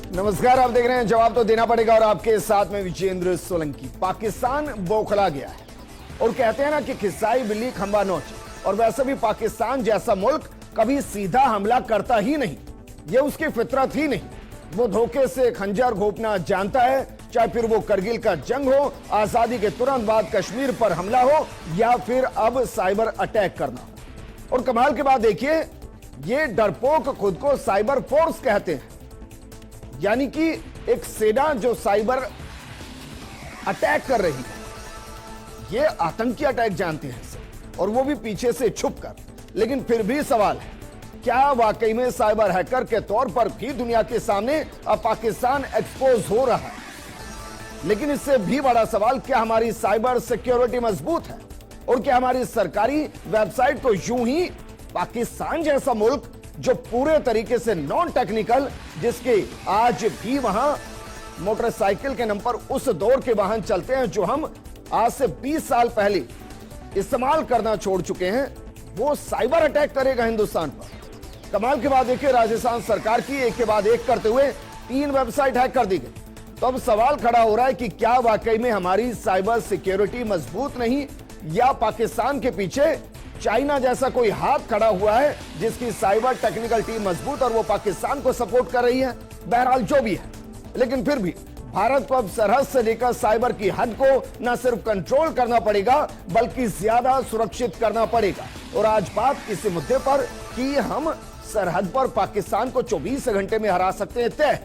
नमस्कार, आप देख रहे हैं जवाब तो देना पड़ेगा और आपके साथ में विजेंद्र सोलंकी। पाकिस्तान बौखला गया है और कहते हैं ना कि खिस्साई बिल्ली खंबा नोचे, और वैसे भी पाकिस्तान जैसा मुल्क कभी सीधा हमला करता ही नहीं, ये उसकी फितरत ही नहीं। वो धोखे से खंजर घोंपना जानता है, चाहे फिर वो करगिल का जंग हो, आजादी के तुरंत बाद कश्मीर पर हमला हो, या फिर अब साइबर अटैक करना हो। और कमाल की बात देखिए, ये डरपोक खुद को साइबर फोर्स कहते हैं, यानी कि एक सेना जो साइबर अटैक कर रही है। ये आतंकी अटैक जानते हैं इसे, और वो भी पीछे से छुपकर। लेकिन फिर भी सवाल है, क्या वाकई में साइबर हैकर के तौर पर भी दुनिया के सामने अब पाकिस्तान एक्सपोज हो रहा है? लेकिन इससे भी बड़ा सवाल, क्या हमारी साइबर सिक्योरिटी मजबूत है? और क्या हमारी सरकारी वेबसाइट को यूं ही पाकिस्तान जैसा मुल्क जो पूरे तरीके से नॉन टेक्निकल, जिसके आज भी वहां मोटरसाइकिल के नाम पर उस दौर के वाहन चलते हैं जो हम आज से 20 साल पहले इस्तेमाल करना छोड़ चुके हैं, वो साइबर अटैक करेगा हिंदुस्तान पर? कमाल की बात देखिए, राजस्थान सरकार की एक के बाद एक करते हुए 3 वेबसाइट हैक कर दी गई। तो अब सवाल खड़ा हो रहा है कि क्या वाकई में हमारी साइबर सिक्योरिटी मजबूत नहीं, या पाकिस्तान के पीछे चाइना जैसा कोई हाथ खड़ा हुआ है जिसकी साइबर टेक्निकल टीम मजबूत और वो पाकिस्तान को सपोर्ट कर रही है? बहरहाल जो भी है, लेकिन फिर भी भारत को अब सरहद से लेकर साइबर की हद को न सिर्फ कंट्रोल करना पड़ेगा बल्कि ज्यादा सुरक्षित करना पड़ेगा। और आज बात इस मुद्दे पर कि हम सरहद पर पाकिस्तान को 24 घंटे में हरा सकते हैं तय,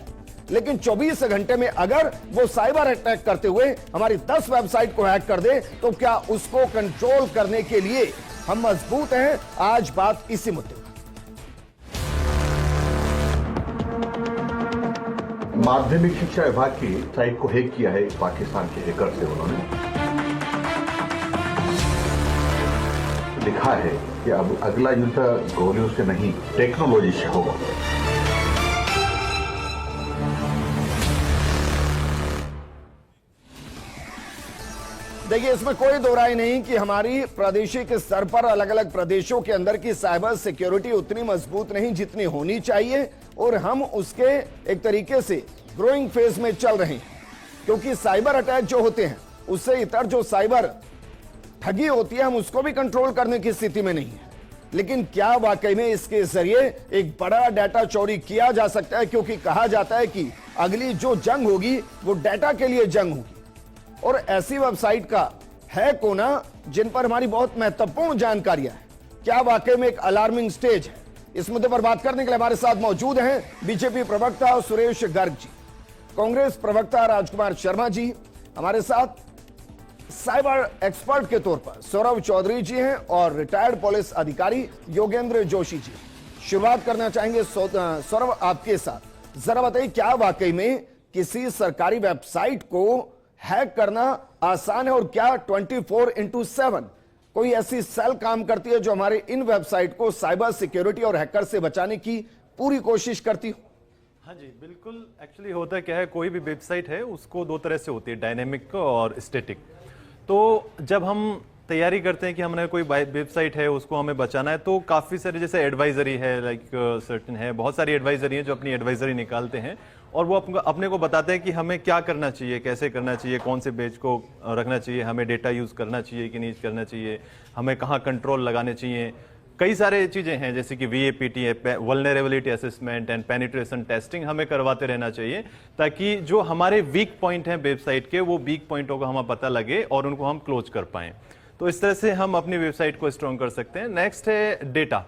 लेकिन 24 घंटे में अगर वो साइबर अटैक करते हुए हमारी 10 वेबसाइट को हैक कर दे तो क्या उसको कंट्रोल करने के लिए हम मजबूत हैं? आज बात इसी मुद्दे पर। माध्यमिक शिक्षा विभाग की साइट को हैक किया है पाकिस्तान के हैकर से। उन्होंने लिखा है कि अब अगला युद्ध गोलियों से नहीं, टेक्नोलॉजी से होगा। देखिए, इसमें कोई दो राय नहीं कि हमारी प्रादेशिक स्तर पर अलग अलग प्रदेशों के अंदर की साइबर सिक्योरिटी उतनी मजबूत नहीं जितनी होनी चाहिए, और हम उसके एक तरीके से ग्रोइंग फेज में चल रहे हैं। क्योंकि साइबर अटैक जो होते हैं उससे इतर जो साइबर ठगी होती है, हम उसको भी कंट्रोल करने की स्थिति में नहीं है। लेकिन क्या वाकई में इसके जरिए एक बड़ा डाटा चोरी किया जा सकता है? क्योंकि कहा जाता है कि अगली जो जंग होगी वो डाटा के लिए जंग होगी, और ऐसी वेबसाइट का हैक होना जिन पर हमारी बहुत महत्वपूर्ण जानकारियां हैं, क्या वाकई में एक अलार्मिंग स्टेज है? इस मुद्दे पर बात करने के लिए हमारे साथ मौजूद हैं बीजेपी प्रवक्ता सुरेश गर्ग जी, कांग्रेस प्रवक्ता राजकुमार शर्मा जी, हमारे साथ साइबर एक्सपर्ट के तौर पर सौरभ चौधरी जी हैं, और रिटायर्ड पुलिस अधिकारी योगेंद्र जोशी जी। शुरुआत करना चाहेंगे सौरभ आपके साथ। जरा बताइए, क्या वाकई में किसी सरकारी वेबसाइट को हैक करना आसान है, और क्या 24/7 कोई ऐसी सेल काम करती है जो हमारे इन वेबसाइट को साइबर सिक्योरिटी और हैकर से बचाने की पूरी कोशिश करती हो? हाँ जी, बिल्कुल। एक्चुअली होता क्या है, कोई भी वेबसाइट है उसको 2 तरह से होती है, डायनेमिक और स्टैटिक। तो जब हम तैयारी करते हैं कि हमने कोई वेबसाइट है उसको हमें बचाना है, तो काफ़ी सारे जैसे एडवाइजरी है, लाइक सर्टेन है, बहुत सारी एडवाइजरी है जो अपनी एडवाइजरी निकालते हैं और वो अपने को बताते हैं कि हमें क्या करना चाहिए, कैसे करना चाहिए, कौन से पेज को रखना चाहिए, हमें डेटा यूज़ करना चाहिए कि नहीं करना चाहिए, हमें कहाँ कंट्रोल लगाने चाहिए। कई सारे चीज़ें हैं जैसे कि VAPT है, vulnerability assessment and penetration testing हमें करवाते रहना चाहिए, ताकि जो हमारे वीक पॉइंट हैं वेबसाइट के, वो वीक पॉइंटों का हमें पता लगे और उनको हम क्लोज कर पाएँ। तो इस तरह से हम अपनी वेबसाइट को स्ट्रॉन्ग कर सकते हैं। नेक्स्ट है डेटा।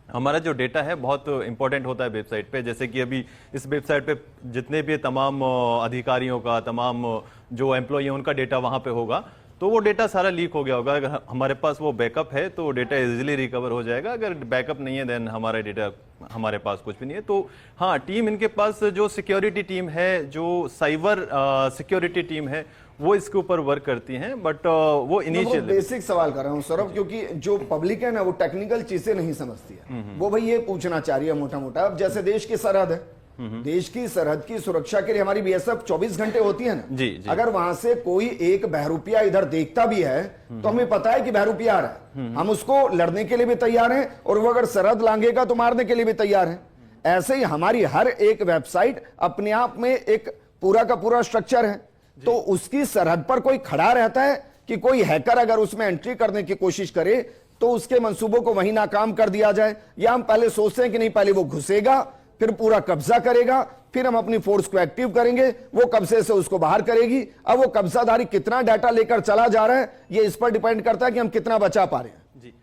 हमारा जो डेटा है बहुत इंपॉर्टेंट होता है वेबसाइट पे, जैसे कि अभी इस वेबसाइट पे जितने भी तमाम अधिकारियों का, तमाम जो एम्प्लॉई हैं उनका डेटा वहाँ पे होगा, तो वो डेटा सारा लीक हो गया होगा। अगर हमारे पास वो बैकअप है तो डेटा इजीली रिकवर हो जाएगा, अगर बैकअप नहीं है देन हमारा डेटा हमारे पास कुछ भी नहीं है। तो हाँ, टीम इनके पास जो सिक्योरिटी टीम है, जो साइबर सिक्योरिटी टीम है, वो इसके ऊपर वर्क करती हैं, बट वो इनिशियल बेसिक सवाल कर रहा हूँ सौरभ, क्योंकि जो पब्लिक है ना वो टेक्निकल चीजें नहीं समझती है। वो भाई ये पूछना चाह रही है मोटा मोटा, अब जैसे देश की सरहद है, देश की सरहद की सुरक्षा के लिए हमारी BSF 24 घंटे होती है ना जी। अगर वहां से कोई एक बहरूपिया इधर देखता भी है तो हमें पता है कि बहरूपिया आ रहा है, हम उसको लड़ने के लिए भी तैयार हैं, और वो अगर सरहद लांघेगा तो मारने के लिए भी तैयार हैं। ऐसे ही हमारी हर एक वेबसाइट अपने आप में एक पूरा का पूरा स्ट्रक्चर है। तो उसकी सरहद पर कोई खड़ा रहता है कि कोई हैकर अगर उसमें एंट्री करने की कोशिश करे तो उसके मंसूबों को वहीं नाकाम कर दिया जाए, या हम पहले सोचते हैं कि नहीं, पहले वो घुसेगा, फिर पूरा कब्जा करेगा, फिर हम अपनी फोर्स को एक्टिव करेंगे, वो कब्जे से उसको बाहर करेगी। अब वो कब्जाधारी कितना डाटा लेकर चला जा रहा है, ये इस पर डिपेंड करता है कि हम कितना बचा पा रहे हैं। जी,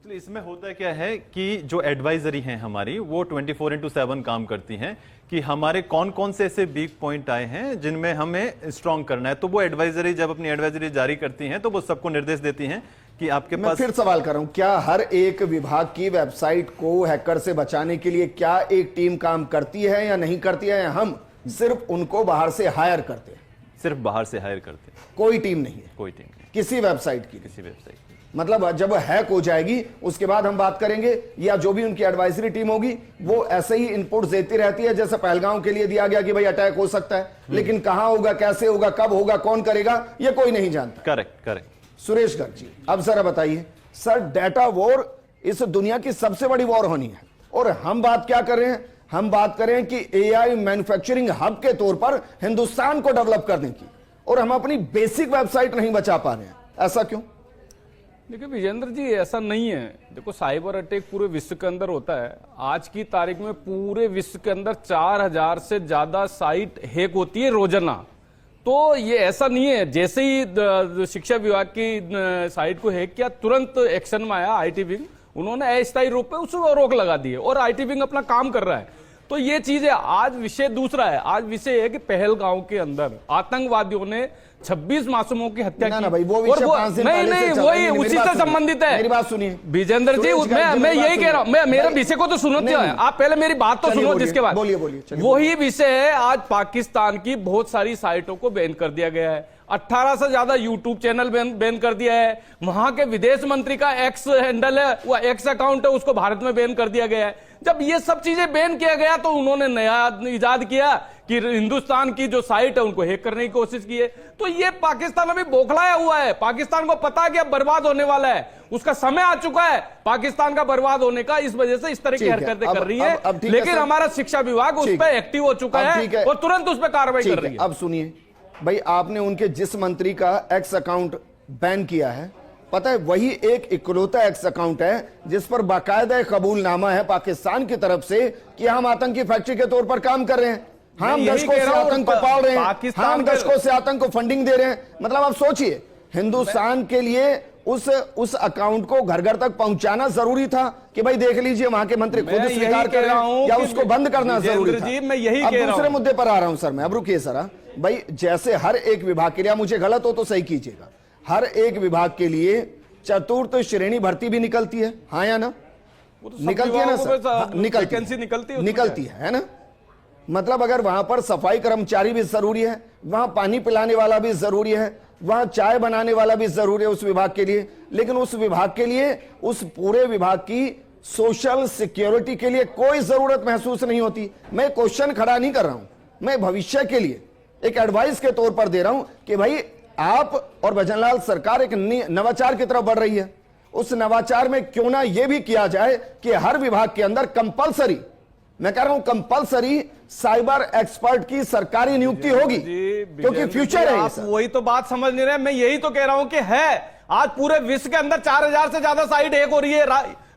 तो इसमें होता क्या है कि जो एडवाइजरी है हमारी, वो 24/7 काम करती हैं कि हमारे कौन कौन से ऐसे वीक पॉइंट आए हैं जिनमें हमें स्ट्रांग करना है। तो वो एडवाइजरी जब अपनी एडवाइजरी जारी करती हैं तो वो सबको निर्देश देती हैं कि आपके मैं पास। फिर सवाल कर रहा हूं, क्या हर एक विभाग की वेबसाइट को हैकर से बचाने के लिए क्या एक टीम काम करती है या नहीं करती है, या हम सिर्फ उनको बाहर से हायर करते हैं? सिर्फ बाहर से हायर करते हैं, कोई टीम नहीं है, कोई टीम नहीं, किसी वेबसाइट की। किसी वेबसाइट की। मतलब जब हैक हो जाएगी उसके बाद हम बात करेंगे, या जो भी उनकी एडवाइजरी टीम होगी वो ऐसे ही इनपुट्स देती रहती है, जैसे पहलगांव के लिए दिया गया कि भाई अटैक हो सकता है, लेकिन कहां होगा, कैसे होगा, कब होगा, कौन करेगा, ये कोई नहीं जानता। Correct correct. सुरेश गर्ग जी, अब जरा बताइए सर, डाटा वॉर इस दुनिया की सबसे बड़ी वॉर होनी है, और हम बात क्या कर रहे हैं? हम बात कर रहे हैं कि एआई मैन्युफैक्चरिंग हब के तौर पर हिंदुस्तान को डेवलप करने की, और हम अपनी बेसिक वेबसाइट नहीं बचा पा रहे हैं। ऐसा क्यों? देखिए विजेंद्र जी, ऐसा नहीं है। देखो, साइबर अटैक पूरे विश्व के अंदर होता है। आज की तारीख में पूरे विश्व के अंदर 4000 से ज्यादा साइट हैक होती है रोजाना। तो ये ऐसा नहीं है जैसे ही शिक्षा विभाग की साइट को हैक किया तुरंत एक्शन में आया आईटी विंग, उन्होंने अस्थायी रूप में उसको रोक लगा दी है और आईटी विंग अपना काम कर रहा है। तो ये चीज है। आज विषय दूसरा है। आज विषय है कि पहलगांव के अंदर आतंकवादियों ने 26 मासूमों की हत्या की। ना भाई, वो विषय 5 दिन पहले से नहीं, चल रहा है। वही मेरी उसी बात से सुनिए, संबंधित है। मेरी बात सुनिए विजेंद्र जी, मैं यही कह रहा हूं, मेरे विषय को तो सुनो, आप पहले मेरी बात तो सुनो, जिसके बाद बोलिए। वही विषय है। आज पाकिस्तान की बहुत सारी साइटों को बैन कर दिया गया है। 18 से ज्यादा यूट्यूब चैनल बैन कर दिया है। वहां के विदेश मंत्री का एक्स हैंडल है, वो एक्स अकाउंट है, उसको भारत में बैन कर दिया गया है। जब ये सब चीजें बैन किया गया तो उन्होंने नया इजाद किया कि हिंदुस्तान की जो साइट है उनको हैक करने की कोशिश की है। तो ये पाकिस्तान अभी बौखलाया हुआ है। पाकिस्तान को पता है कि अब बर्बाद होने वाला है, उसका समय आ चुका है पाकिस्तान का बर्बाद होने का। इस वजह से इस तरह की हरकतें कर रही है। लेकिन हमारा शिक्षा विभाग उस पर एक्टिव हो चुका है और तुरंत उस पर कार्रवाई कर रही है। अब सुनिए भाई, आपने उनके जिस मंत्री का एक्स अकाउंट बैन किया है, पता है वही एक इकलौता एक्स अकाउंट है जिस पर बाकायदा कबूलनामा है पाकिस्तान की तरफ से कि हम आतंकी फैक्ट्री के तौर पर काम कर रहे हैं, हम दशकों से आतंक को पाल रहे हैं, हम दशकों से आतंक को फंडिंग दे रहे हैं। मतलब आप सोचिए, हिंदुस्तान के लिए उस अकाउंट को घर घर तक पहुंचाना जरूरी था कि भाई देख लीजिए वहां के मंत्री खुद स्वीकार कर रहे हैं, या उसको बंद करना जरूरी था। मैं यही अब दूसरे मुद्दे पर आ रहा हूं सर मैं, अब रुकिए सर भाई। जैसे हर एक विभाग के लिए, मुझे गलत हो तो सही कीजिएगा, हर एक विभाग के लिए चतुर्थ श्रेणी भर्ती भी निकलती है, हाँ या ना? निकलती है ना सर? निकलती है ना? मतलब अगर वहां पर सफाई कर्मचारी भी जरूरी है, वहां पानी पिलाने वाला भी जरूरी है, वहां चाय बनाने वाला भी जरूरी है उस विभाग के लिए, लेकिन उस विभाग के लिए, उस पूरे विभाग की सोशल सिक्योरिटी के लिए कोई जरूरत महसूस नहीं होती। मैं क्वेश्चन खड़ा नहीं कर रहा हूं, मैं भविष्य के लिए एक एडवाइस के तौर पर दे रहा हूं कि भाई आप और भजनलाल सरकार एक नवाचार की तरफ बढ़ रही है। उस नवाचार में क्यों ना यह भी किया जाए कि हर विभाग के अंदर कंपलसरी, मैं कह रहा हूं कंपलसरी साइबर एक्सपर्ट की सरकारी नियुक्ति होगी, क्योंकि फ्यूचर है। आप वही तो बात समझ नहीं रहे। मैं यही तो कह रहा हूं कि है। आज पूरे विश्व के अंदर 4000 से ज्यादा साइट हैक हो रही है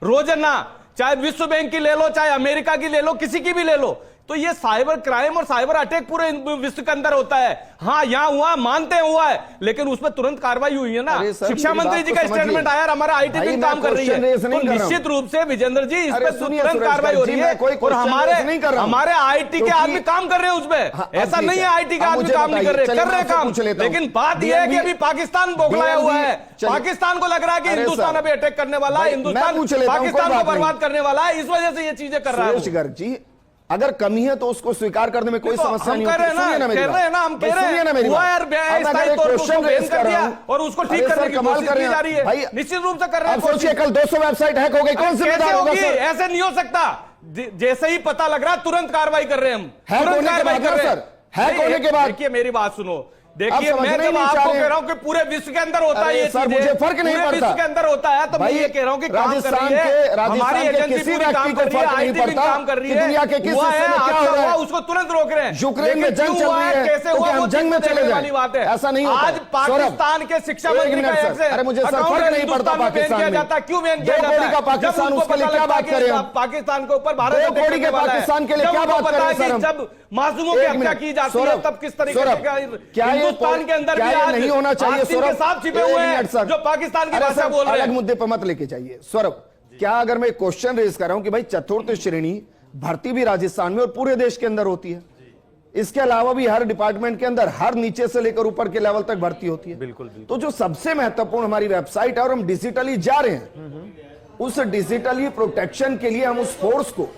रोजाना, चाहे विश्व बैंक की ले लो, चाहे अमेरिका की ले लो, किसी की भी ले लो। तो ये साइबर क्राइम और साइबर अटैक पूरे विश्व के अंदर होता है। हाँ, यहां हुआ, मानते हैं हुआ है, लेकिन उस पर तुरंत कार्रवाई हुई है ना। शिक्षा मंत्री जी का स्टेटमेंट आया, हमारा आईटी विंग काम कर रही है। तो निश्चित रूप से विजेंद्र जी इस पर तुरंत कार्रवाई हो रही है और हमारे आईटी के आदमी काम कर रहे हैं उस पर। ऐसा नहीं है आईटी के आदमी काम नहीं कर रहे, कर रहे काम। लेकिन बात यह है कि अभी पाकिस्तान बौखलाया हुआ है। पाकिस्तान को लग रहा है कि हिंदुस्तान अभी अटैक करने वाला है, हिंदुस्तान पाकिस्तान को बर्बाद करने वाला है। इस वजह से ये चीजें कर रहा है। अगर कमी है तो उसको स्वीकार करने में कोई समस्या नहीं होती। सुनिए ना मेरी बात, और उसको ठीक करने की कोशिश की जा रही है। निश्चित रूप से कर रहे हैं। सोचिए कल 200 वेबसाइट हैक हो गई, कौन जिम्मेदार होगा सर? ऐसे नहीं हो सकता। जैसे ही पता लग रहा तुरंत कार्रवाई कर रहे हैं हम, तुरंत कार्रवाई कर रहे हैं। हैक होने के बाद देखिए मेरी बात सुनो, देखिए मैं जब आपको कह रहा हूं कि पूरे विश्व के अंदर होता है ये सर, मुझे फर्क नहीं पड़ता, विश्व के अंदर होता है, तो मैं ये कह रहा हूं कि काम कर रही है हमारी एजेंसी, पूरी काम कर रही है, आईटी भी काम कर रही है, दुनिया के किस हिस्से में क्या हो रहा है उसको तुरंत रोक रहे हैं। यूक्रेन में जंग चल रही है, कैसे हुआ वो जंग में चले वाली बात है। ऐसा नहीं होता। आज पाकिस्तान के शिक्षा मंत्री का अरे मुझे सर फर्क नहीं पड़ता पाकिस्तान में, क्यों बैन किया जाता है? का पाकिस्तान, उसके लिए क्या बात करें? पाकिस्तान के ऊपर भारत के पाकिस्तान के लिए क्या बात करें? जब मासूमों की हत्या की जाती है तब किस तरीके से क्या हिंदुस्तान के अंदर भी आज नहीं होना चाहिए? सौरभ साथ छिपे हुए हैं जो पाकिस्तान की भाषा बोल रहे हैं। अलग मुद्दे पर मत लेके जाइए सौरभ। क्या अगर मैं क्वेश्चन रेज कर रहा हूं कि भाई चतुर्थ श्रेणी भर्ती भी राजस्थान में और पूरे देश के अंदर होती है, इसके अलावा भी हर डिपार्टमेंट के अंदर हर नीचे से लेकर ऊपर के लेवल तक भर्ती होती है। बिल्कुल। तो जो सबसे महत्वपूर्ण हमारी वेबसाइट है और हम डिजिटली जा रहे हैं, उस डिजिटली प्रोटेक्शन के लिए हम उस फोर्स को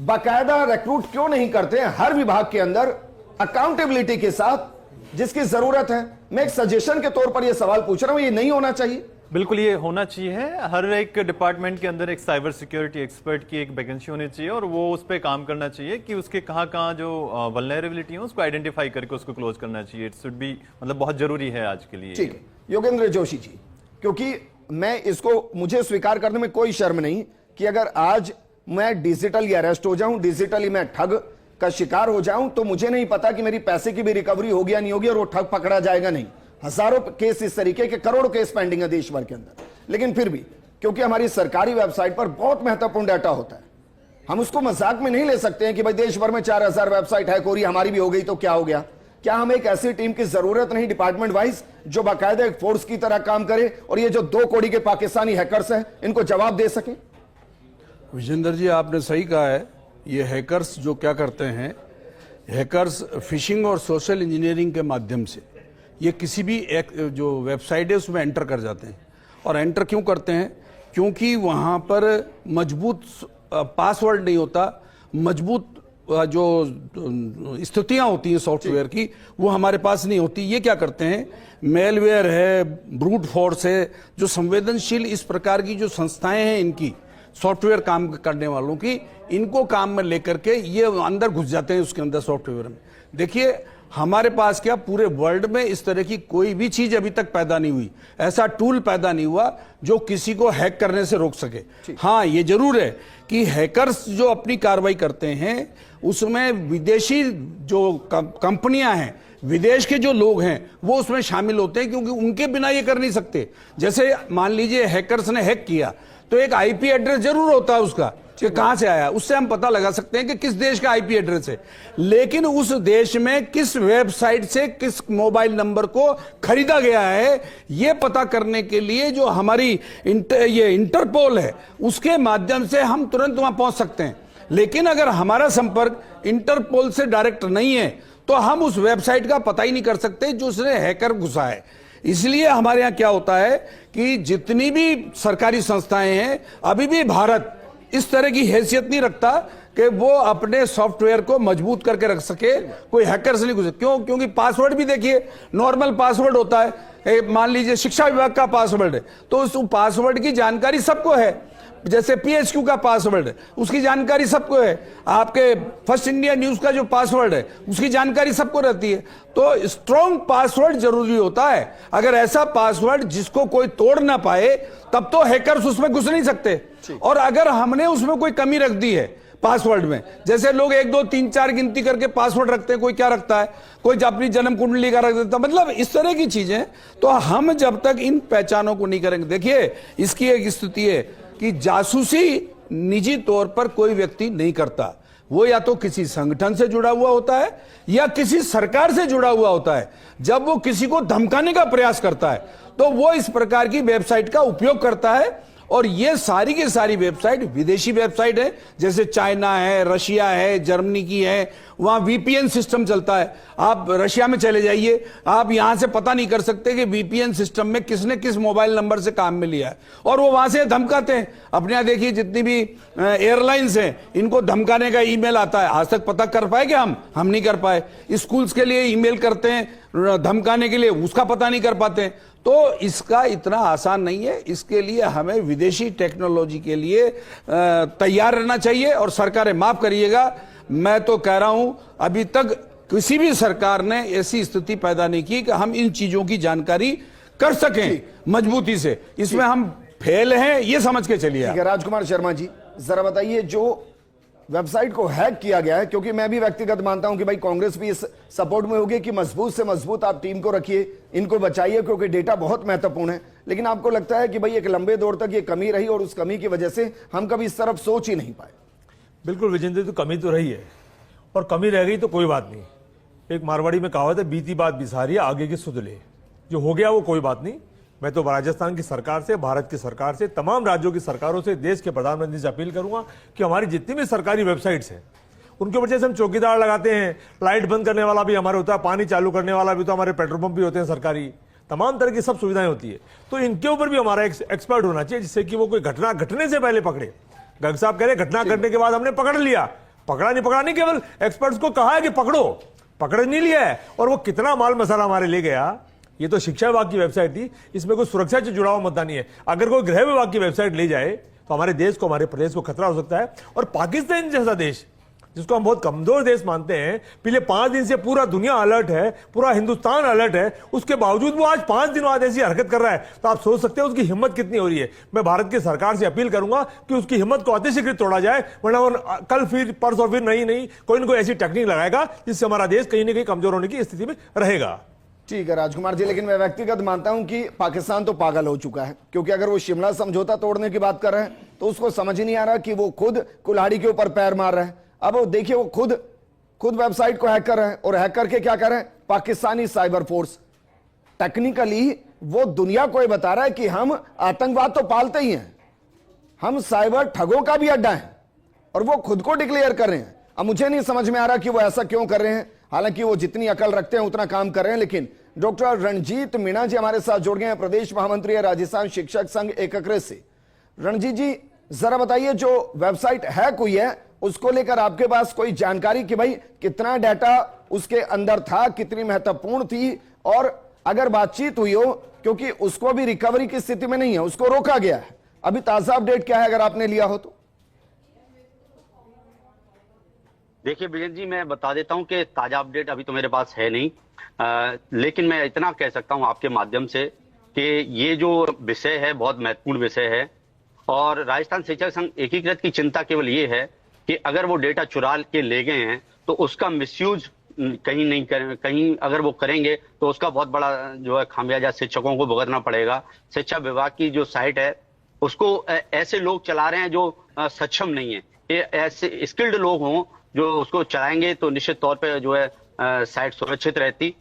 बाकायदा रिक्रूट क्यों नहीं करते हैं हर विभाग के अंदर अकाउंटेबिलिटी के साथ जिसकी जरूरत है? मैं एक सजेशन के तौर पर यह सवाल पूछ रहा हूं, ये नहीं होना चाहिए? बिल्कुल ये होना चाहिए। हर एक डिपार्टमेंट के अंदर एक साइबर सिक्योरिटी एक्सपर्ट की एक वैकेंसी होनी चाहिए और वो उस पर काम करना चाहिए कि उसके कहाँ जो वल्नरेबिलिटी है उसको आइडेंटिफाई करके उसको क्लोज करना चाहिए। इट शुड बी, मतलब बहुत जरूरी है आज के लिए। ठीक है योगेंद्र जोशी जी, क्योंकि मैं इसको, मुझे स्वीकार करने में कोई शर्म नहीं कि अगर आज मैं डिजिटली अरेस्ट हो जाऊं, डिजिटली मैं ठग का शिकार हो जाऊं, तो मुझे नहीं पता कि मेरी पैसे की भी रिकवरी होगी या नहीं होगी और वो ठग पकड़ा जाएगा नहीं। हजारों केस इस तरीके के, करोड़ों केस पेंडिंग है देश भर के अंदर। लेकिन फिर भी क्योंकि हमारी सरकारी वेबसाइट पर बहुत महत्वपूर्ण डाटा होता है, हम उसको मजाक में नहीं ले सकते हैं कि भाई देश भर में 4000 वेबसाइट हैक हो रही, हमारी भी हो गई तो क्या हो गया? क्या हमें एक ऐसी टीम की जरूरत नहीं डिपार्टमेंट वाइज जो बाकायदा एक फोर्स की तरह काम करे और ये जो 2 करोड़ के पाकिस्तानी हैकर्स हैं इनको जवाब दे सके? विजेंद्र जी आपने सही कहा है। ये हैकर्स जो क्या करते हैं, हैकर्स फिशिंग और सोशल इंजीनियरिंग के माध्यम से ये किसी भी एक जो वेबसाइट है उसमें एंटर कर जाते हैं। और एंटर क्यों करते हैं? क्योंकि वहाँ पर मजबूत पासवर्ड नहीं होता, मजबूत जो स्थितियाँ होती हैं सॉफ्टवेयर की वो हमारे पास नहीं होती। ये क्या करते हैं, मेलवेयर है, ब्रूट फोर्स है, जो संवेदनशील इस प्रकार की जो संस्थाएं हैं इनकी सॉफ्टवेयर काम करने वालों की, इनको काम में लेकर के ये अंदर घुस जाते हैं उसके अंदर सॉफ्टवेयर में। देखिए हमारे पास क्या पूरे वर्ल्ड में इस तरह की कोई भी चीज अभी तक पैदा नहीं हुई, ऐसा टूल पैदा नहीं हुआ जो किसी को हैक करने से रोक सके। हाँ ये जरूर है कि हैकर्स जो अपनी कार्रवाई करते हैं उसमें विदेशी जो कंपनियां हैं, विदेश के जो लोग हैं वो उसमें शामिल होते हैं, क्योंकि उनके बिना ये कर नहीं सकते। जैसे मान लीजिए हैकर्स ने हैक किया तो एक आईपी एड्रेस जरूर होता है उसका कि कहां से आया, उससे हम पता लगा सकते हैं कि किस देश का आईपी एड्रेस है। लेकिन उस देश में किस वेबसाइट से किस मोबाइल नंबर को खरीदा गया है यह पता करने के लिए जो हमारी ये इंटरपोल है उसके माध्यम से हम तुरंत वहां पहुंच सकते हैं। लेकिन अगर हमारा संपर्क इंटरपोल से डायरेक्ट नहीं है तो हम उस वेबसाइट का पता ही नहीं कर सकते जो उसने हैकर घुसा है। इसलिए हमारे यहां क्या होता है कि जितनी भी सरकारी संस्थाएं हैं अभी भी भारत इस तरह की हैसियत नहीं रखता कि वो अपने सॉफ्टवेयर को मजबूत करके रख सके, कोई हैकर से नहीं घुसे। क्यों? क्योंकि पासवर्ड भी देखिए नॉर्मल पासवर्ड होता है, मान लीजिए शिक्षा विभाग का पासवर्ड है तो उस पासवर्ड की जानकारी सबको है। जैसे पीएचक्यू का पासवर्ड है उसकी जानकारी सबको है, आपके फर्स्ट इंडिया न्यूज का जो पासवर्ड है उसकी जानकारी सबको रहती है। तो स्ट्रॉन्ग पासवर्ड जरूरी होता है। अगर ऐसा पासवर्ड जिसको कोई तोड़ ना पाए तब तो हैकर्स उसमें घुस नहीं सकते। और अगर हमने उसमें कोई कमी रख दी है पासवर्ड में, जैसे लोग 1 2 3 4 गिनती करके पासवर्ड रखते हैं, कोई क्या रखता है, कोई अपनी जन्म कुंडली का रख देता, मतलब इस तरह की चीजें, तो हम जब तक इन पहचानों को नहीं करेंगे, देखिए इसकी एक स्थिति है कि जासूसी निजी तौर पर कोई व्यक्ति नहीं करता, वो या तो किसी संगठन से जुड़ा हुआ होता है या किसी सरकार से जुड़ा हुआ होता है। जब वो किसी को धमकाने का प्रयास करता है तो वो इस प्रकार की वेबसाइट का उपयोग करता है। और ये सारी की सारी वेबसाइट विदेशी वेबसाइट है, जैसे चाइना है, रशिया है, जर्मनी की है, वहां वीपीएन सिस्टम चलता है। आप रशिया में चले जाइए, आप यहां से पता नहीं कर सकते कि वीपीएन सिस्टम में किसने किस मोबाइल नंबर से काम में लिया है, और वो वहां से धमकाते हैं। अपने यहां देखिए जितनी भी एयरलाइंस हैं इनको धमकाने का ईमेल आता है, आज तक पता कर पाए क्या? हम नहीं कर पाए। स्कूल्स के लिए ईमेल करते हैं धमकाने के लिए, उसका पता नहीं कर पाते। तो इसका इतना आसान नहीं है, इसके लिए हमें विदेशी टेक्नोलॉजी के लिए तैयार रहना चाहिए। और सरकारें, माफ करिएगा, मैं तो कह रहा हूं अभी तक किसी भी सरकार ने ऐसी स्थिति पैदा नहीं की कि हम इन चीजों की जानकारी कर सकें मजबूती से। इसमें हम फेल हैं, ये समझ के चलिए। ठीक है, राजकुमार शर्मा जी जरा बताइए, जो वेबसाइट को हैक किया गया है, क्योंकि मैं भी व्यक्तिगत मानता हूं कि भाई कांग्रेस भी इस सपोर्ट में होगी कि मजबूत से मजबूत आप टीम को रखिए, इनको बचाइए, क्योंकि डेटा बहुत महत्वपूर्ण है। लेकिन आपको लगता है कि भाई एक लंबे दौर तक ये कमी रही और उस कमी की वजह से हम कभी इस तरफ सोच ही नहीं पाए? बिल्कुल विजेंद्र, तो कमी तो रही है और कमी रह गई तो कोई बात नहीं। एक मारवाड़ी में कहावत है, बीती बात बिसारी आगे की सुध ले। जो हो गया वो कोई बात नहीं। मैं तो राजस्थान की सरकार से, भारत की सरकार से, तमाम राज्यों की सरकारों से, देश के प्रधानमंत्री से अपील करूंगा कि हमारी जितनी भी सरकारी वेबसाइट्स हैं उनके ऊपर जैसे हम चौकीदार लगाते हैं, लाइट बंद करने वाला भी हमारे होता है, पानी चालू करने वाला भी, तो हमारे पेट्रोल पंप भी होते हैं सरकारी, तमाम तरह की सब सुविधाएं होती है। तो इनके ऊपर भी हमारा एक एक्सपर्ट होना चाहिए, जिससे कि वो कोई घटना घटने से पहले पकड़े। गर्ग साहब कह रहे घटना घटने के बाद हमने पकड़ लिया, पकड़ा नहीं, केवल एक्सपर्ट्स को कहा है कि पकड़ो, पकड़ नहीं लिया है। और वो कितना माल मसाला हमारे ले गया, ये तो शिक्षा विभाग की वेबसाइट थी, इसमें कोई सुरक्षा से जुड़ा हुआ मुद्दा नहीं है। अगर कोई गृह विभाग की वेबसाइट ले जाए तो हमारे देश को, हमारे प्रदेश को खतरा हो सकता है। और पाकिस्तान जैसा देश, जिसको हम बहुत कमजोर देश मानते हैं, पिछले 5 दिन से पूरा दुनिया अलर्ट है, पूरा हिंदुस्तान अलर्ट है, उसके बावजूद वो आज 5 दिन बाद ऐसी हरकत कर रहा है, तो आप सोच सकते हैं उसकी हिम्मत कितनी हो रही है। मैं भारत की सरकार से अपील करूंगा कि उसकी हिम्मत को अतिशीघ्र तोड़ा जाए, वरना वो कल फिर परसों फिर नहीं कोई न कोई ऐसी टेक्निक लगाएगा जिससे हमारा देश कहीं ना कहीं कमजोर होने की स्थिति में रहेगा। ठीक है राजकुमार जी, लेकिन मैं व्यक्तिगत मानता हूं कि पाकिस्तान तो पागल हो चुका है, क्योंकि अगर वो शिमला समझौता तोड़ने की बात कर रहे हैं तो उसको समझ ही नहीं आ रहा कि वो खुद कुल्हाड़ी के ऊपर पैर मार रहे हैं। अब वो देखिए, वो खुद वेबसाइट को हैक कर रहे हैं, और हैक करके क्या कर रहे हैं, पाकिस्तानी साइबर फोर्स टेक्निकली वो दुनिया को ये बता रहा है कि हम आतंकवाद तो पालते ही हैं, हम साइबर ठगों का भी अड्डा है, और वो खुद को डिक्लेयर कर रहे हैं। अब मुझे नहीं समझ में आ रहा कि वो ऐसा क्यों कर रहे हैं, हालांकि वो जितनी अकल रखते हैं उतना काम कर रहे हैं। लेकिन डॉक्टर रणजीत मीणा जी हमारे साथ जुड़ गए हैं, प्रदेश महामंत्री है राजस्थान शिक्षक संघ एकीकृत से। रणजीत जी जरा बताइए, जो वेबसाइट हैक हुई है उसको लेकर आपके पास कोई जानकारी कि भाई कितना डाटा उसके अंदर था, कितनी महत्वपूर्ण थी, और अगर बातचीत हुई हो, क्योंकि उसको भी रिकवरी की स्थिति में नहीं है, उसको रोका गया है, अभी ताजा अपडेट क्या है अगर आपने लिया हो तो? देखिए विजय जी, मैं बता देता हूं कि ताजा अपडेट अभी तो मेरे पास है नहीं, लेकिन मैं इतना कह सकता हूं आपके माध्यम से कि ये जो विषय है बहुत महत्वपूर्ण विषय है, और राजस्थान शिक्षक संघ एकीकृत की चिंता केवल ये है कि अगर वो डेटा चुरा के ले गए हैं तो उसका मिसयूज कहीं नहीं करें, कहीं अगर वो करेंगे तो उसका बहुत बड़ा जो है खामियाजा शिक्षकों को भुगतना पड़ेगा। शिक्षा विभाग की जो साइट है उसको ऐसे लोग चला रहे हैं जो सक्षम नहीं है, ये ऐसे स्किल्ड लोग हों जो उसको चलाएंगे तो निश्चित तौर पे जो है साइट सुरक्षित रहती।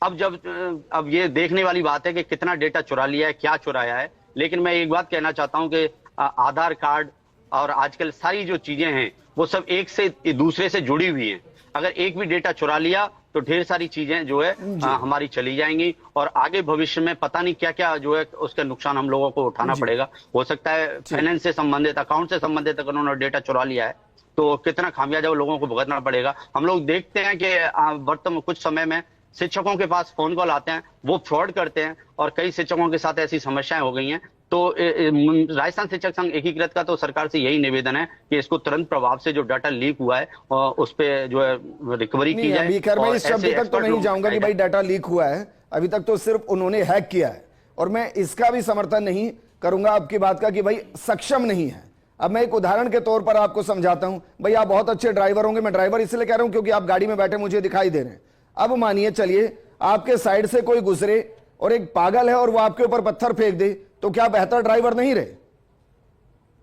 अब ये देखने वाली बात है कि कितना डेटा चुरा लिया है, क्या चुराया है। लेकिन मैं एक बात कहना चाहता हूं कि आधार कार्ड और आजकल सारी जो चीजें हैं वो सब एक से दूसरे से जुड़ी हुई हैं। अगर एक भी डेटा चुरा लिया तो ढेर सारी चीजें जो है हमारी चली जाएंगी, और आगे भविष्य में पता नहीं क्या क्या जो है उसका नुकसान हम लोगों को उठाना पड़ेगा। हो सकता है फाइनेंस से संबंधित, अकाउंट से संबंधित अगर उन्होंने डेटा चुरा लिया है तो कितना खामियाजा लोगों को भुगतना पड़ेगा। हम लोग देखते हैं कि वर्तमान कुछ समय में शिक्षकों के पास फोन कॉल आते हैं, वो फ्रॉड करते हैं, और कई शिक्षकों के साथ ऐसी समस्याएं हो गई हैं। तो राजस्थान शिक्षक संघ एकीकृत का तो सरकार से यही निवेदन है कि इसको तुरंत प्रभाव से जो डाटा लीक हुआ है और उस पे जो है रिकवरी की जाए। अभी खैर मैं इस शब्द तक तो नहीं जाऊंगा कि भाई डाटा लीक हुआ है, अभी तक तो सिर्फ उन्होंने हैक किया है, और मैं इसका भी समर्थन नहीं करूंगा आपकी बात का कि भाई सक्षम नहीं है। अब मैं एक उदाहरण के तौर पर आपको समझाता हूं। भाई आप बहुत अच्छे ड्राइवर होंगे, मैं ड्राइवर इसलिए कह रहा हूं क्योंकि आप गाड़ी में बैठे मुझे दिखाई दे रहे हैं। अब मानिए चलिए आपके साइड से कोई गुजरे और एक पागल है और वो आपके ऊपर पत्थर फेंक दे, तो क्या बेहतर ड्राइवर नहीं रहे?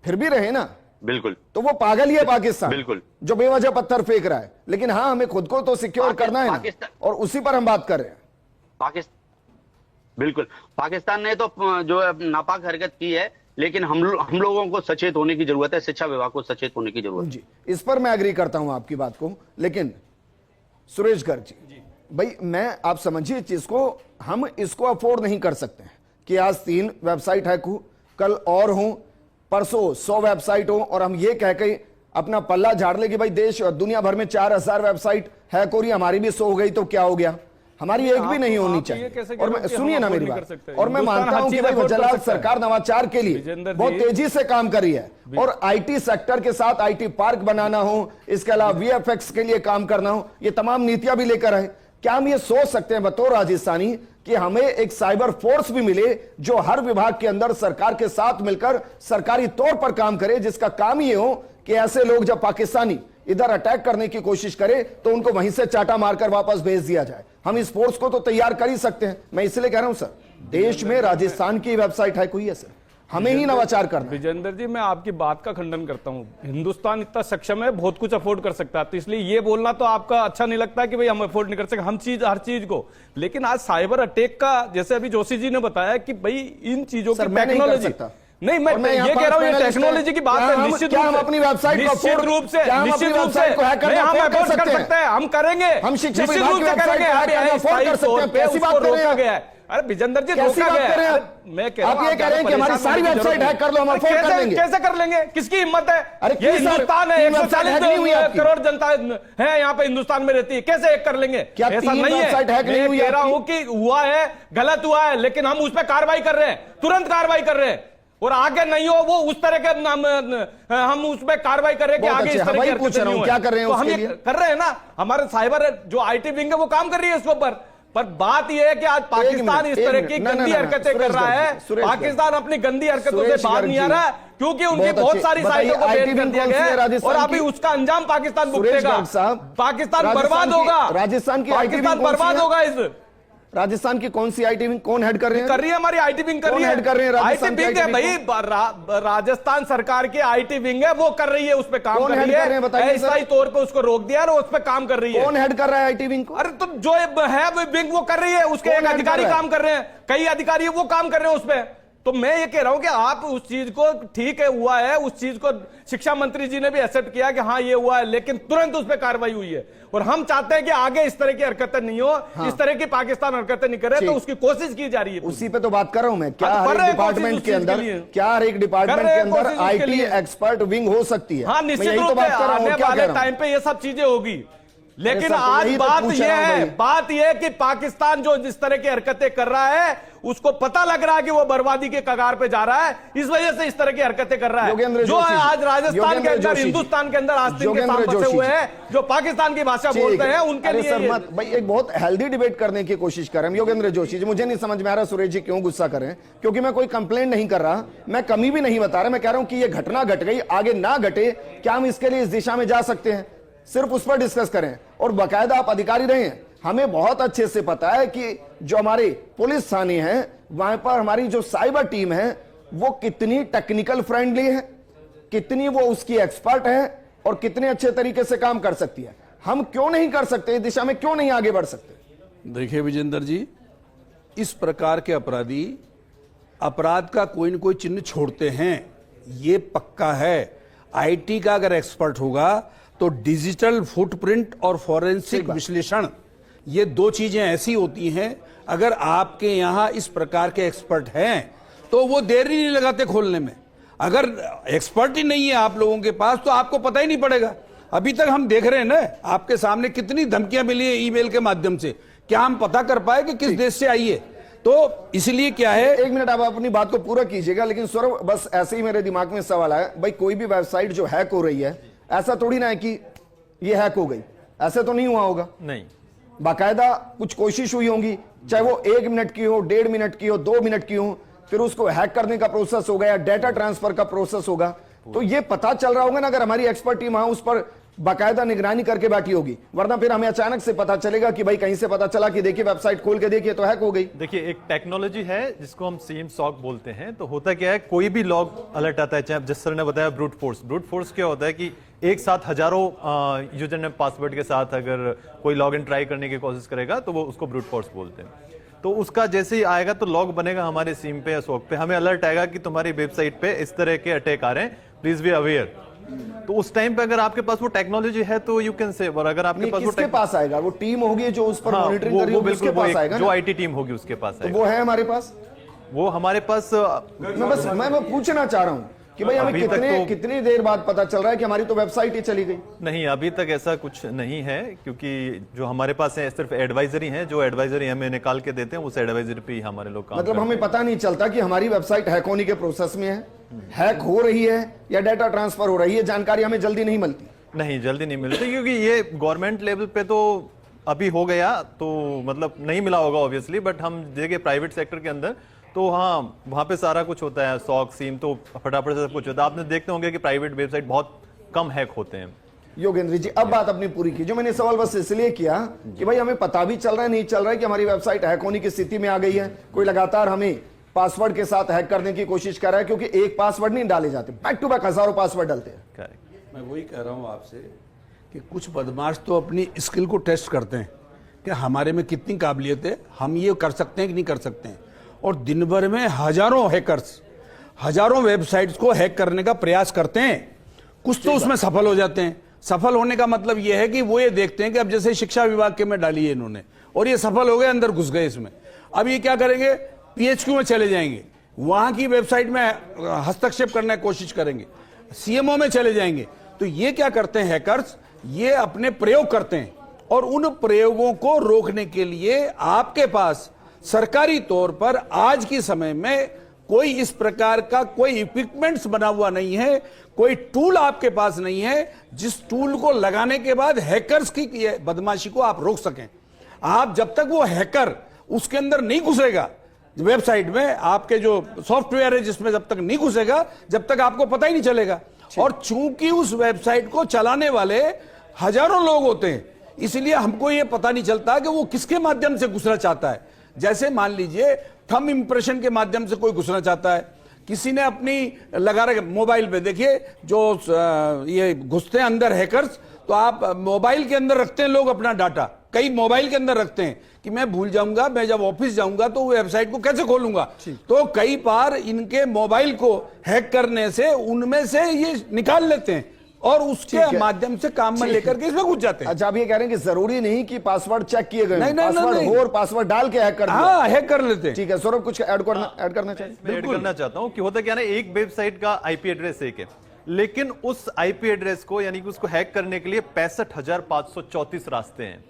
फिर भी रहे ना। बिल्कुल। तो वो पागल ही है पाकिस्तान, बिल्कुल, जो बेवजह पत्थर फेंक रहा है। लेकिन हाँ, हमें खुद को तो सिक्योर करना है ना, और उसी पर हम बात कर रहे हैं। बिल्कुल, पाकिस्तान ने तो जो है नापाक हरकत की है, लेकिन हम लोगों को सचेत होने की जरूरत है, शिक्षा विभाग को सचेत होने की जरूरत है। जी, इस पर मैं एग्री करता हूं आपकी बात को। लेकिन सुरेश गर्ग जी, भाई मैं आप समझिए चीज को, हम इसको अफोर्ड नहीं कर सकते हैं कि आज 3 वेबसाइट हैक हो, कल और हो, परसों 100 वेबसाइट हो, और हम ये कह के अपना पल्ला झाड़ ले कि भाई देश और दुनिया भर में 4000 वेबसाइट हैक हो रही, हमारी भी 100 हो गई तो क्या हो गया। हमारी एक भी नहीं होनी आप ये चाहिए। कैसे कह और रहे हो मैं कि सुनिए हम ना afford मेरी नहीं कर बात, सकते? और मैं हिंदुस्तान मानता हर हूं कि चीज भाई afford कर जलाल सकता है। सरकार नवाचार के लिए विजेंद्र बहुत जी, तेजी से काम कर रही है, और आईटी सेक्टर के साथ आईटी पार्क बनाना हो, इसके अलावा वीएफएक्स के लिए काम करना हो, ये तमाम नीतियां भी लेकर आए। क्या हम ये सोच सकते हैं बतौर राजस्थानी कि हमें एक साइबर फोर्स भी मिले जो हर विभाग के अंदर सरकार के साथ मिलकर सरकारी तौर पर काम करे, जिसका काम ये हो कि ऐसे लोग जब पाकिस्तानी इधर अटैक करने की कोशिश करे तो उनको वहीं से चाटा मारकर वापस भेज दिया जाए। हम इस फोर्स को तो तैयार कर ही सकते हैं। मैं इसलिए कह रहा हूं सर, देश में राजस्थान की वेबसाइट है कोई है सर, हमें ही नवाचार करना है। विजेंद्र जी, मैं आपकी बात का खंडन करता हूं। हिंदुस्तान इतना सक्षम है, बहुत कुछ अफोर्ड कर सकता है, तो इसलिए ये बोलना तो आपका अच्छा नहीं लगता कि भाई हम अफोर्ड नहीं कर सकते हर चीज को। लेकिन आज साइबर अटैक का, जैसे अभी जोशी जी ने बताया कि भाई इन चीजों की मैं नहीं कर टेक्नोलॉजी सकता। नहीं, मैं ये कह रहा हूं, ये टेक्नोलॉजी की बात है। निश्चित क्या हम अपनी वेबसाइट को निश्चित रूप से हम अफोर्ड कर सकते हैं, हम करेंगे, हम शिक्षा निश्चित विभाग रूप की से वेबसाइट करेंगे। को हैक करना अफोर्ड कर सकते हैं, कैसी बात कर रहे रोका हैं? गया है। अरे विजेंद्र जी, कैसी रोका बात गया कर रहे हैं है। आप? मैं कह रहा हूं, आप ये कह रहे हैं कि हमारी सारी वेबसाइट हैक कर लो, हम अफोर्ड कर लेंगे। कैसे कर लेंगे? किसकी हिम्मत है? अरे ये किस सर? हिंदुस्तान है, तीन वेबसाइट हैक नहीं हुई 140 आपकी? करोड़ जनता है यहाँ पे हिंदुस्तान में रहती है, कैसे हैक कर लेंगे? क्या ऐसा तीन नहीं वेबसाइट हैक है। नहीं मैं हुई कह रहा आपकी? हूं कि हुआ है, गलत हुआ है, लेकिन हम उस पर कार्रवाई कर रहे हैं, तुरंत कार्रवाई कर रहे हैं। और आगे नहीं हो वो उस तरह के हम उस पर कार्रवाई कर रहे हैं कि बहुत आगे अच्छे, इस तरह वही की पूछ हरकतें रहा नहीं हूं, हो। क्या कर रहे हैं तो हम उसके ये लिए? कर रहे हैं ना, हमारे साइबर जो आईटी विंग है वो काम कर रही है इसके ऊपर। पर बात यह है कि आज पाकिस्तान इस तरह की गंदी हरकतें कर रहा है। पाकिस्तान अपनी गंदी हरकतों से बाहर नहीं आ रहा है, क्योंकि उनकी बहुत सारी साइटों को बैन कर दिया गया है, और अभी उसका अंजाम पाकिस्तान भुगतेगा। पाकिस्तान बर्बाद होगा, राजस्थान की पाकिस्तान बर्बाद होगा। इस राजस्थान की कौन सी आईटी विंग कौन हेड कर रहे हैं? कर रही है हमारी आईटी विंग, कर कौन रही है। हेड कर रहे हैं आईटी राजस्थान की विंग है IT भाई, राजस्थान सरकार की आईटी विंग है, वो कर रही है, उस पे काम कौन कर हेड रही कर रहे हैं है। बताइए अस्थायी तौर पे उसको रोक दिया और उस पे काम कर रही है। कौन हेड कर रहा है आईटी विंग को? अरे तो जो है वो विंग वो कर रही है, उसके कौन एक हेड अधिकारी कर रहा है? काम कर रहे हैं, कई अधिकारी वो काम कर रहे हैं उस पे। तो मैं ये कह रहा हूं कि आप उस चीज को, ठीक है हुआ है, उस चीज को शिक्षा मंत्री जी ने भी एक्सेप्ट किया कि हाँ ये हुआ है, लेकिन तुरंत उस पर कार्रवाई हुई है। और हम चाहते हैं कि आगे इस तरह की हरकतें नहीं हो, इस तरह की पाकिस्तान हरकतें नहीं करे, तो उसकी कोशिश की जा रही है। उसी पे तो बात कर रहा हूं मैं। क्या हाँ, तो कर हर रहे एक हैं कोशिश डिपार्टमेंट उस के चीज के अंदर, लिए। क्या हर एक डिपार्टमेंट कर रहे के हैं अंदर कोशिश उसके आईटी लिए। एक्सपर्ट विंग हो सकती है? हाँ, मैं निश्चित यही रूप तो से बात कर रहा हूं, आने क्या कह वाले रहा हूं? टाइम पे ये सब चीजें होगी। लेकिन सर, तो आज यही तो बात पूछ यह रहा हूं है, भाई। बात यह है कि पाकिस्तान जो जिस तरह की हरकतें कर रहा है, उसको पता लग रहा है कि वो बर्बादी के कगार पे जा रहा है, इस वजह से इस तरह की हरकतें कर रहा है। योगेंद्र जो जोशी जी, आज राजस्थान के योगेंद्र अंदर, जोशी जी, हिंदुस्तान के अंदर आस्तीन के योगेंद्र साथ बसे जोशी हुए जी। हैं, जो पाकिस्तान की भाषा ठीक बोलते है। हैं, उनके अरे लिए सर ये- मत भाई, एक बहुत हेल्दी डिबेट करने की कोशिश कर रहे हैं योगेंद्र जोशी जी। मुझे नहीं समझ में आ रहा सुरेश जी क्यों गुस्सा कर रहे हैं, क्योंकि मैं कोई कंप्लेंट नहीं कर रहा, मैं कमी भी नहीं बता रहा। मैं कह रहा हूं कि ये घटना घट गई, आगे ना घटे, क्या हम इसके लिए इस दिशा में जा सकते हैं? सिर्फ उस पर डिस्कस करें। और बाकायदा आप अधिकारी रहे हैं, हमें बहुत अच्छे से पता है कि जो हमारे पुलिस थाने हैं वहां पर हमारी जो साइबर टीम है वो कितनी टेक्निकल फ्रेंडली है, कितनी वो उसकी एक्सपर्ट है, और कितने अच्छे तरीके से काम कर सकती है। हम क्यों नहीं कर सकते, इस दिशा में क्यों नहीं आगे बढ़ सकते? देखिए विजेंद्र जी, इस प्रकार के अपराधी अपराध का कोई न कोई चिन्ह छोड़ते हैं, ये पक्का है। आईटी का अगर एक्सपर्ट होगा तो डिजिटल फुटप्रिंट और फॉरेंसिक विश्लेषण, ये दो चीजें ऐसी होती हैं, अगर आपके यहां इस प्रकार के एक्सपर्ट हैं तो वो देर ही नहीं लगाते खोलने में। अगर एक्सपर्ट ही नहीं है आप लोगों के पास तो आपको पता ही नहीं पड़ेगा। अभी तक हम देख रहे हैं ना, आपके सामने कितनी धमकियां मिली है ईमेल के माध्यम से, क्या हम पता कर पाए कि किस देश से आई है? तो इसलिए क्या है, एक मिनट आप अपनी बात को पूरा कीजिएगा, लेकिन सौरभ बस ऐसे ही मेरे दिमाग में सवाल आया भाई, कोई भी वेबसाइट जो हैक हो रही है, ऐसा थोड़ी ना है कि ये हैक हो गई, ऐसे तो नहीं हुआ होगा। नहीं, बाकायदा कुछ कोशिश हुई होंगी, चाहे वो 1 मिनट की हो, 1.5 मिनट की हो, 2 मिनट की हो, फिर उसको हैक करने का प्रोसेस होगा या डेटा ट्रांसफर का प्रोसेस होगा। तो ये पता चल रहा होगा ना, अगर हमारी एक्सपर्ट टीम उस पर बाकायदा निगरानी करके बैठी होगी, वरना फिर हमें अचानक से पता चलेगा कि भाई कहीं से पता चला कि देखिए वेबसाइट खोल के देखिए तो हैक हो गई। देखिए एक टेक्नोलॉजी है जिसको हम सीम सॉक बोलते हैं। तो होता क्या है, कोई भी लॉग अलर्ट आता है, चाहे जिस सर ने बताया ब्रूट फोर्स। ब्रूट फोर्स क्या होता है कि एक साथ हजारों यूजर नेम पासवर्ड के साथ अगर कोई लॉग इन ट्राई करने की कोशिश करेगा तो वो उसको ब्रूट फोर्स बोलते हैं। तो उसका जैसे ही आएगा तो लॉग बनेगा हमारे सिम पे या सॉक पे, हमें अलर्ट आएगा कि तुम्हारी वेबसाइट पे इस तरह के अटैक आ रहे हैं, प्लीज बी अवेयर। तो उस टाइम पे अगर आपके पास वो टेक्नोलॉजी है तो यू कैन सेव। और अगर आपके पास किसके पास आएगा? वो टीम होगी जो उस पर हाँ, मॉनिटरिंग कर रही होगी, उसके पास आएगा जो ना? आईटी टीम होगी उसके पास तो आएगा। वो है हमारे पास? वो हमारे पास मैं पूछना चाह रहा हूं कि भाई हमें अभी तक कितनी देर बाद पता चल रहा है कि हमारी तो वेबसाइट ही चली गई? नहीं, अभी तक ऐसा कुछ नहीं है, क्योंकि जो हमारे पास है सिर्फ एडवाइजरी है, जो एडवाइजरी हमें निकाल के देते हैं उस एडवाइजरी पे ही हमारे लोग काम मतलब करते हमें पता नहीं चलता कि हमारी वेबसाइट हैक होने के प्रोसेस में है, हैक हो रही है या डाटा ट्रांसफर हो रही है, जानकारी हमें जल्दी नहीं मिलती। नहीं, जल्दी नहीं मिलती, क्योंकि ये गवर्नमेंट लेवल पे तो अभी हो गया तो मतलब नहीं मिला होगा ऑब्वियसली, बट हम देखे प्राइवेट सेक्टर के अंदर तो हाँ, वहां पे सारा कुछ होता है, सॉक सीम तो फटाफट से सब कुछ होता है। आपने देखते होंगे कि प्राइवेट वेबसाइट बहुत कम हैक होते हैं। योगेंद्र जी, अब बात अपनी पूरी की। जो मैंने सवाल बस इसलिए किया कि भाई हमें पता भी चल रहा है, नहीं चल रहा है कि हमारी वेबसाइट हैक होने की स्थिति में आ गई है, कोई लगातार हमें पासवर्ड के साथ हैक करने की कोशिश कर रहा है, क्योंकि एक पासवर्ड नहीं डाले जाते, बैक टू बैक हजारों पासवर्ड डालते हैं। करेक्ट। मैं वही कह रहा हूं आपसे कि कुछ बदमाश तो अपनी स्किल को टेस्ट करते हैं कि हमारे में कितनी काबिलियत है, हम ये कर सकते हैं कि नहीं कर सकते हैं, और दिन भर में हजारों हैकर्स हजारों वेबसाइट्स को हैक करने का प्रयास करते हैं। कुछ तो उसमें सफल हो जाते हैं। सफल होने का मतलब यह है कि वो ये देखते हैं कि अब जैसे शिक्षा विभाग के में डाली है इन्होंने और ये सफल हो गए, अंदर घुस गए इसमें, अब ये क्या करेंगे, पीएचक्यू में चले जाएंगे, वहां की वेबसाइट में हस्तक्षेप करने की कोशिश करेंगे, सीएमओ में चले जाएंगे। तो ये क्या करते हैं हैकर्स, ये अपने प्रयोग करते हैं, और उन प्रयोगों को रोकने के लिए आपके पास सरकारी तौर पर आज के समय में कोई इस प्रकार का कोई इक्विपमेंट्स बना हुआ नहीं है, कोई टूल आपके पास नहीं है जिस टूल को लगाने के बाद हैकर्स की बदमाशी को आप रोक सकें। आप जब तक वो हैकर उसके अंदर नहीं घुसेगा, वेबसाइट में आपके जो सॉफ्टवेयर है जिसमें जब तक नहीं घुसेगा, जब तक आपको पता ही नहीं चलेगा। और चूंकि उस वेबसाइट को चलाने वाले हजारों लोग होते हैं, इसलिए हमको यह पता नहीं चलता कि वो किसके माध्यम से घुसना चाहता है। जैसे मान लीजिए थंब इंप्रेशन के माध्यम से कोई घुसना चाहता है, किसी ने अपनी लगा रखे मोबाइल पे, देखिए जो ये घुसते हैं अंदर हैकर्स, तो आप मोबाइल के अंदर रखते हैं लोग अपना डाटा, कई मोबाइल के अंदर रखते हैं कि मैं भूल जाऊंगा, मैं जब ऑफिस जाऊंगा तो वेबसाइट को कैसे खोलूंगा। तो कई बार इनके मोबाइल को हैक करने से उनमें से ये निकाल लेते हैं और उसके माध्यम से काम में लेकर के इसमें घुस जाते हैं। अच्छा, आप ये कह रहे हैं कि जरूरी नहीं कि पासवर्ड चेक किए गए, नहीं, पासवर्ड हो और पासवर्ड डाल के हैक कर दिया। हाँ, हैक कर लेते हैं। ठीक है, सौरभ कुछ ऐड करना चाहिए? मैं ऐड करना चाहता हूं कि होता क्या ना, एक वेबसाइट का आईपी एड्रेस एक है, लेकिन उस आईपी एड्रेस को यानी कि उसको हैक करने के लिए 65,534 रास्ते हैं,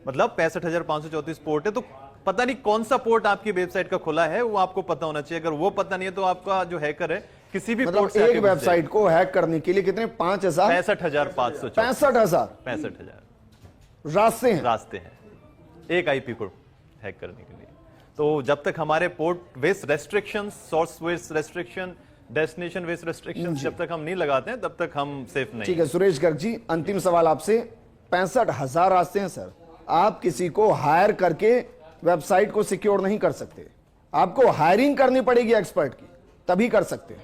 मतलब 65,534 पोर्ट है। तो पता नहीं कौन सा पोर्ट आपकी वेबसाइट का खुला है, वो आपको पता होना चाहिए। अगर वो पता नहीं है तो आपका जो हैकर है किसी भी पोर्ट से एक वेबसाइट को हैक करने के लिए कितने 65,564 रास्ते हैं एक आईपी को हैक करने के लिए। तो जब तक हमारे port based restrictions, source based restriction, destination based restrictions जब तक हम नहीं लगाते हैं तब तक हम सेफ नहीं। ठीक है सुरेश गर्ग जी, अंतिम सवाल आपसे। 65,000 रास्ते हैं सर, आप किसी को हायर करके वेबसाइट को सिक्योर नहीं कर सकते, आपको हायरिंग करनी पड़ेगी एक्सपर्ट की, तभी कर सकते हैं।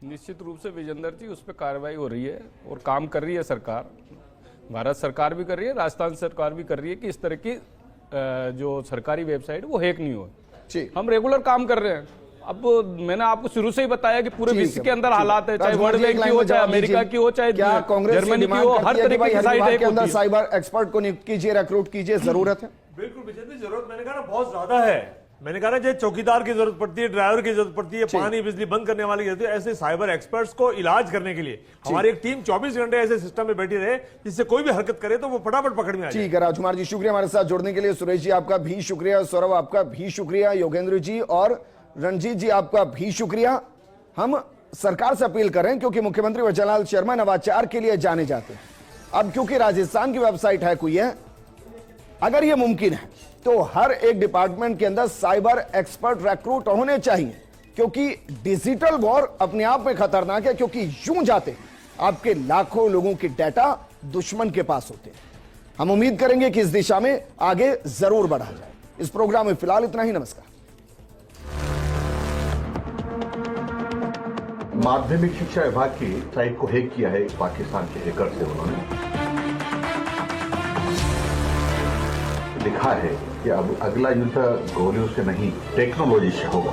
निश्चित रूप से विजेंद्र जी उस पर कार्रवाई हो रही है और काम कर रही है सरकार, भारत सरकार भी कर रही है, राजस्थान सरकार भी कर रही है कि इस तरह की जो सरकारी वेबसाइट वो हैक नहीं हो। हम रेगुलर काम कर रहे हैं। अब मैंने आपको शुरू से ही बताया कि पूरे विश्व के अंदर हालात है, चाहे वर्ल्ड बैंक की हो, चाहे अमेरिका की हो, चाहे जर्मनी की हो, हर तरीके की साइट हैक होती है। साइबर एक्सपर्ट को नियुक्त कीजिए, रिक्रूट कीजिए, जरूरत है। बिल्कुल विजेंद्र, जरूरत मैंने कहा ना बहुत ज्यादा है। मैंने कहा ना, चाहे चौकीदार की जरूरत पड़ती है, ड्राइवर की जरूरत पड़ती है, पानी बिजली बंद करने वाले की जरूरत है, ऐसे साइबर एक्सपर्ट्स को इलाज करने के लिए हमारी एक टीम 24 घंटे ऐसे सिस्टम में बैठी रहे जिससे कोई भी हरकत करे तो वो फटाफट पकड़ में आ जाए। ठीक है राजकुमार जी, शुक्रिया हमारे साथ जुड़ने के लिए। सुरेश जी आपका भी शुक्रिया, सौरभ आपका भी शुक्रिया, योगेंद्र जी और रणजीत जी आपका भी शुक्रिया। हम सरकार से अपील कर रहे हैं क्योंकि मुख्यमंत्री वजरलाल शर्मा नवाचार के लिए जाने जाते हैं। अब क्योंकि राजस्थान की वेबसाइट हैक हुई है, अगर यह मुमकिन है तो हर एक डिपार्टमेंट के अंदर साइबर एक्सपर्ट रिक्रूट होने चाहिए, क्योंकि डिजिटल वॉर अपने आप में खतरनाक है, क्योंकि यूं जाते आपके लाखों लोगों के डाटा दुश्मन के पास होते हैं। हम उम्मीद करेंगे कि इस दिशा में आगे जरूर बढ़ा जाए। इस प्रोग्राम में फिलहाल इतना ही, नमस्कार। माध्यमिक शिक्षा विभाग की साइट को हैक किया है पाकिस्तान के हैकर से। उन्होंने लिखा है कि अब अगला युद्ध गोलियों से नहीं टेक्नोलॉजी से होगा।